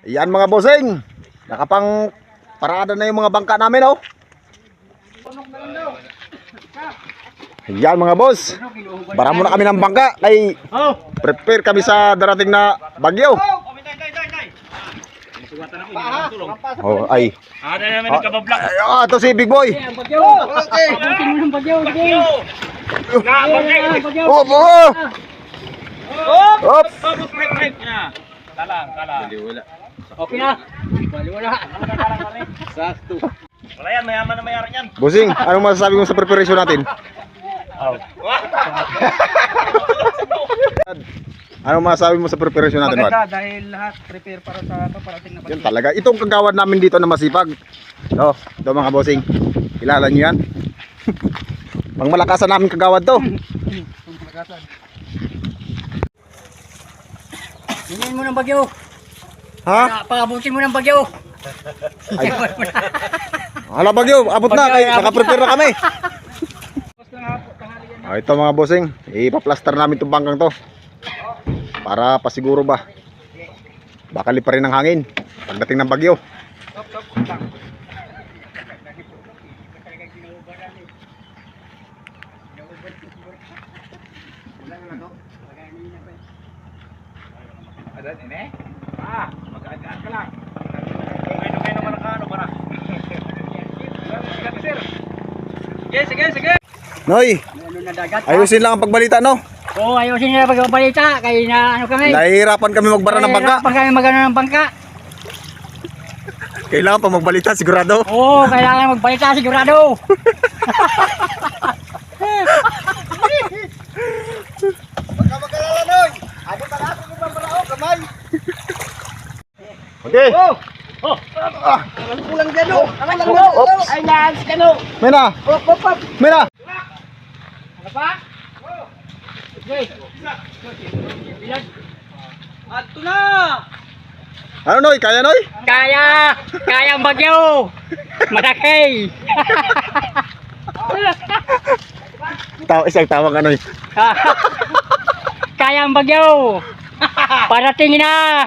Yan mga bossing. Nakapang parada na yung mga bangka namin, oh. Yan mga boss. Bara muna kami ng bangka kay prepare kami sa darating na bagyo. Oh, ay. Ada namin nagkabablak. Ito si Big Boy. Okay. Abutin mo ng bagyo. Oh, oh. Op. Break na. Kalang. Okay na. Wala. Sakto. Wala yan, mayaman na mayaran yan. Bossing, anong masasabi mo sa preparation natin? Anong masasabi mo sa preparation natin, Wad? Maganda dahil lahat prepare para sa paparating na bagyo. Yun talaga. Itong kagawad namin dito na masipag. Oh, ito mga bossing. Kilala nyo yan? Pangmalakasan namin kagawad to. Hingin mo ng bagyo. Ha? Pag-abutin mo ng bagyo. Ay. Hala bagyo, abot na. Kaya nakaprepare na kami. Ito mga bossing. Ipa-plaster namin itong bangkang to. Para pasiguro ba. Baka lipa rin ng hangin pagdating ng bagyo. Adan ini? Mag-agaan ka lang. Kayo naman nakano para. Sige. Noy, Na dagat. ayusin lang ang pagbalita, no? Oo, ayusin nila pagbabalita. Kaya na ano kami. Nahihirapan kami magbara ng bangka. Pag kami magano ng bangka. Kailangan pa magbalita sigurado. Oo, kailangan magbalita sigurado. Baka mag-alala, Noy. Ano pa natin yung pambalao, kamay? Okay. Kulang dyan o. Ay, nans ka no. Mena. Mena. Ano pa? Okay. Ato na. Ano, Noy? Kaya, Noy? Kaya ang bagyo. Malaki. Isang tawag ka, Noy. Kaya ang bagyo. Parating na.